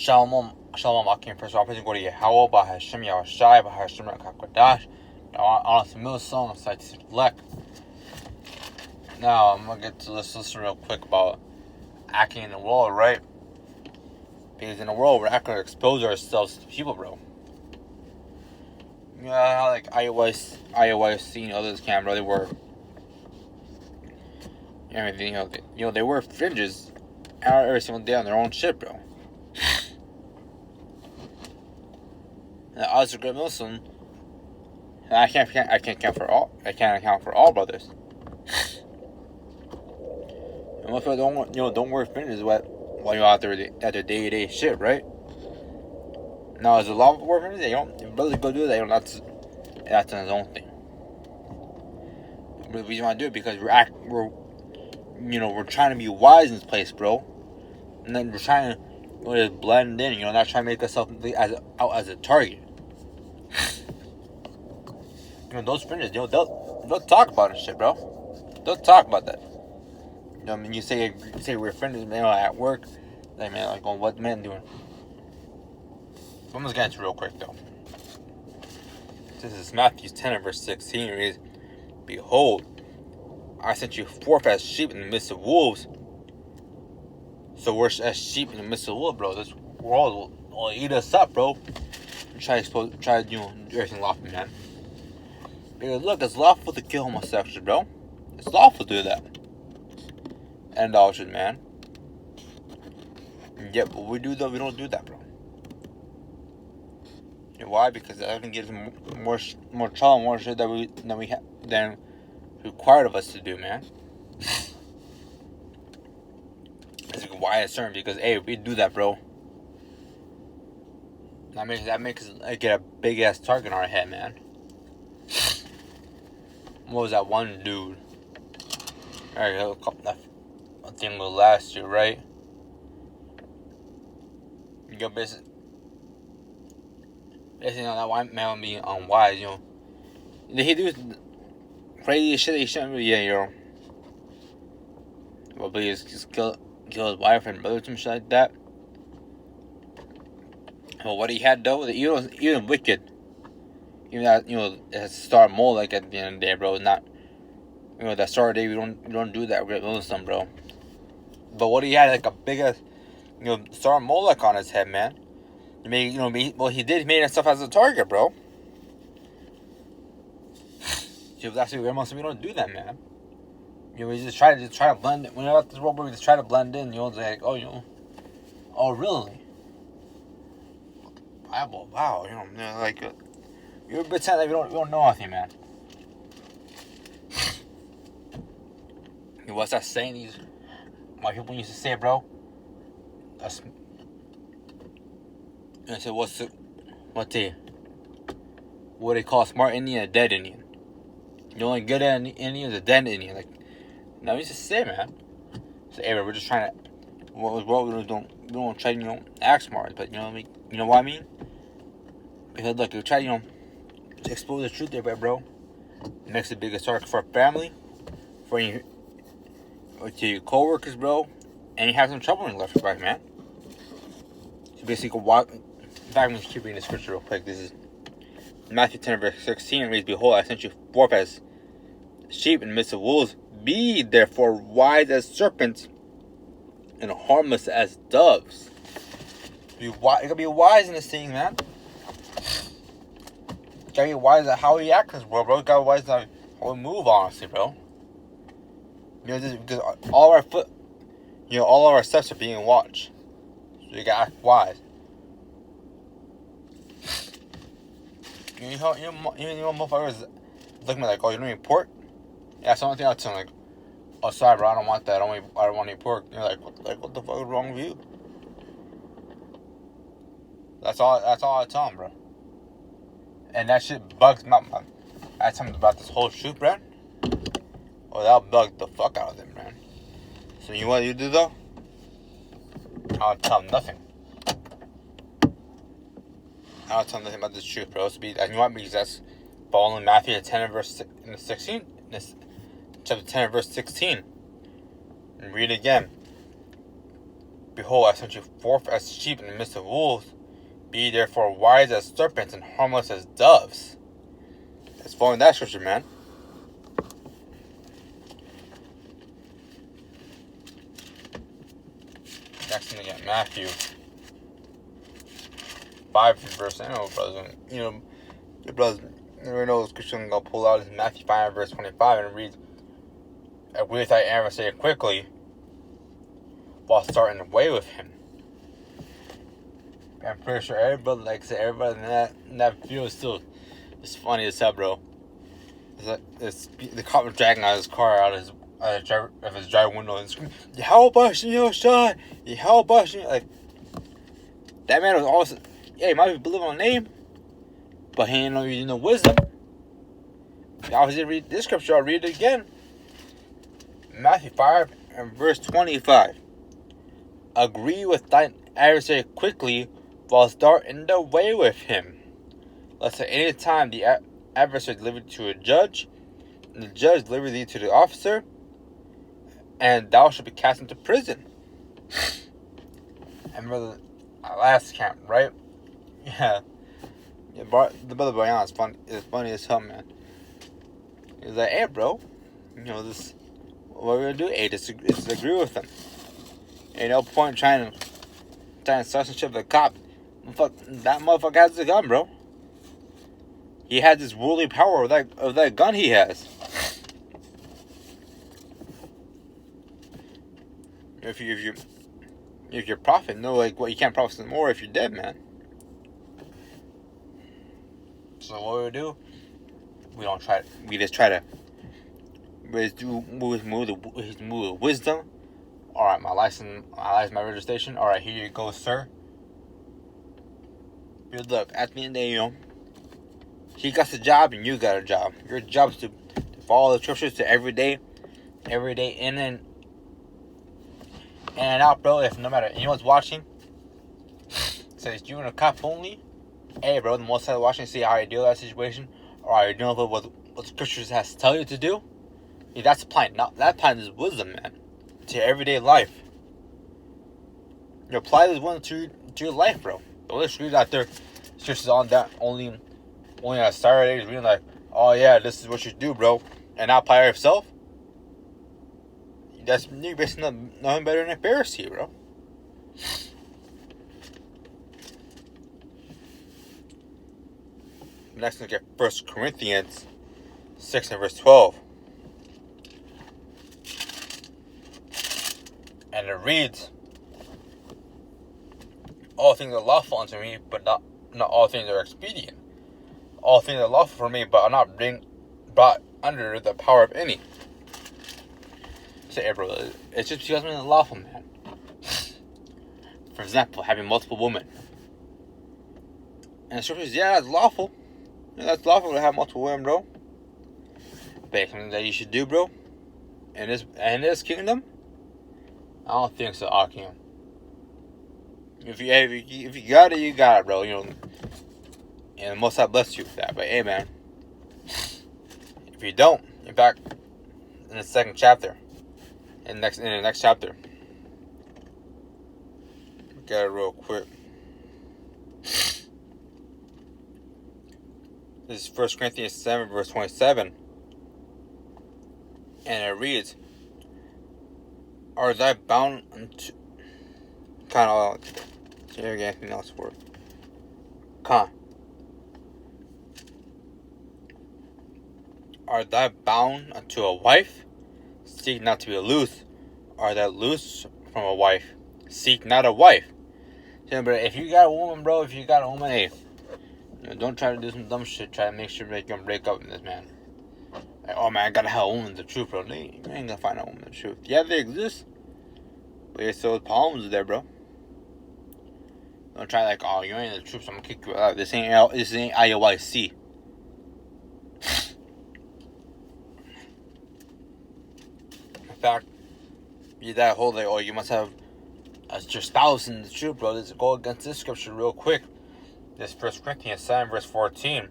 Shalom, Shalom Akim, first operation go to Yahweh, by Hashem Yahushai, by Hashem Rakakodash. On a familiar song, I'm to select. Now, I'm going to get to this listen real quick about acting in the world, right? Because in the world, we're acting to expose ourselves to people, bro. You know how, like, iOS seeing others can, bro, they were, everything, they wear fringes every single day on their own shit, bro. And I was a great Muslim, and I can't account for all brothers. And most people don't wear fringes while you're out there at their day-to-day shit, right? Now, is a lot of wear fringes? They don't really go do that. That's on his own thing. But the reason why I do it because we're trying to be wise in this place, bro. And then we're trying to just blend in, not trying to make ourselves out as a target. Those fringes, they'll talk about it, shit, bro. They'll talk about that. You say we're fringes, at work. Like, man, like, what the man doing? I'm just getting to real quick, though. This is Matthew 10 and verse 16. It reads, "Behold, I sent you forth as sheep in the midst of wolves." So we're as sheep in the midst of wolves, bro. This world will eat us up, bro. Try to do everything lawful, man. Because look, it's lawful to kill homosexuals, bro. It's lawful to do that. And adulterers, man. Yeah, but we don't do that, bro. Why? Because that can give them more trouble, more shit than required of us to do, man. That's why it's certain, because hey, we do that, bro. That makes us get a big ass target on our head, man. What was that one dude? Alright, I think it was last year, right? Basically that one man being unwise, Did he do crazy shit that he shouldn't do? Yeah, Well, please just kill his wife and brother, some shit like that. Well, what he had though, even wicked. Even that, it start more like at the end of the day, bro. It's not, that start of the day, we don't do that with Muslim, bro. But what he had, like a big ass, Star Molech on his head, man. He made, he made himself as a target, bro. So that's what we don't do that, man. We just try to blend in. When we're out this world, we just try to blend in. It's like, oh, really? Bible, wow, like, you pretend like we don't know anything, man. What's that saying? My people used to say, bro. That's. I said, what they call a smart Indian, a dead Indian. The only good Indian is a dead Indian. Like, now we used to say, man. So, hey, we're just trying to. We don't try to act smart, but you know what I mean? Because look, you try to expose the truth there, bro. It makes the biggest target for a family, for your to your coworkers, bro, and you have some trouble in your left or right, man. So basically, in fact, I'm going to keep reading the scripture real quick. This is Matthew 10, verse 16. It reads, "Behold, I sent you forth as sheep in the midst of wolves. Be therefore wise as serpents and harmless as doves." You gotta be wise in this thing, man. You gotta be wise at how we act in this world, bro. You gotta be wise at how we move, honestly, bro. Because all of our steps are being watched. So you gotta act wise. Motherfuckers look at me like, oh, you don't eat pork? Yeah, that's the only thing I'll tell them, like, oh, sorry, bro, I don't want that. I don't want to eat pork. You're like, what the fuck is wrong with you? That's all I tell them, bro. And that shit bugs my. I tell them about this whole shoot, bro. Oh, that'll bug the fuck out of them, man. So you know what you do though? I'll tell them nothing. I'll tell them nothing about this truth, bro. And you know what? Because that's following Matthew 10 and verse 16. Chapter 10 and verse 16. And read it again. Behold, I sent you forth as sheep in the midst of wolves. Be ye therefore wise as serpents and harmless as doves. Let's follow that scripture, man. Next thing again, Matthew 5 verse. I know, brothers. Your brothers never know what scripture I'm gonna pull out is Matthew 5 verse 25, and it reads, "Agree with thy adversary quickly, while starting away with him." I'm pretty sure everybody, like I said, everybody in that video is still, it's funny as hell, bro. It's the cop was dragging out his car out of his driver window and screaming, "How about you, shot? How about you?" Like, that man was also, yeah, he might be believing on name, but he ain't know using no wisdom. Obviously, read this scripture. I'll read it again. Matthew 5 and verse 25. Agree with thine adversary quickly, while starting the way with him, lest at any time the adversary deliver thee to a judge, and the judge deliver thee to the officer, and thou shalt be cast into prison. And brother, last camp, right? Yeah, the brother Brian is funny as hell, man. He's like, "Hey, bro, this, what we're gonna do? Hey, disagree with them. Ain't no point trying to start some shit with a cop. That motherfucker has a gun, bro. He has this worldly power of that gun he has. If you're prophet, know like what you can't prophesy more if you're dead, man. So what we do? We don't try. We just try to. We just move with wisdom. All right, my license, my registration. All right, here you go, sir. Good luck. At the end of the day, he got the job and you got a job. Your job is to follow the scriptures to every day in and out, bro. If no matter anyone's watching, says you and a cop only. Hey, bro, the most side watching, see how you deal with that situation, or how you deal with what the scriptures has to tell you to do. Yeah, that's the plan. Now that plan is wisdom, man, to your everyday life. You apply this one to your life, bro. The other scriptures out there, scriptures on that only on Saturdays reading like, "Oh yeah, this is what you do, bro," and not apply it yourself. You're basically nothing better than a Pharisee, bro. Next, look at 1 Corinthians 6 and verse 12. And it reads, "All things are lawful unto me, but not all things are expedient. All things are lawful for me, but are not brought under the power of any." Say, bro, it's just because it's lawful, man. For example, having multiple women. And the scriptures, yeah, that's lawful. Yeah, that's lawful to have multiple women, bro. But it's something that you should do, bro. In this kingdom, I don't think so, Akim. If you got it, you got it, bro. And the Most High bless you with that. But hey, man, if you don't, in fact, in the second chapter, in the next chapter, get it real quick. This is 1 Corinthians 7, verse 27. And it reads, "Are thy bound unto..." Kind of, here again, anything else for it. "Are thy bound unto a wife? Seek not to be loose. Are thou loose from a wife? Seek not a wife." So, but if you got a woman, bro, hey, don't try to do some dumb shit. Try to make sure you can break up with this man. Like, "Oh man, I gotta have a woman the truth, bro." You ain't gonna find a woman the truth. Yeah, they exist, but there's still problems there, bro. Don't try like, "Oh, you ain't the truth, so I'm gonna kick you out." This ain't IOIC. In fact, that whole like, "Oh, you must have as your spouse in the truth, bro." Let's go against this scripture real quick. This 1 Corinthians 7 verse 14.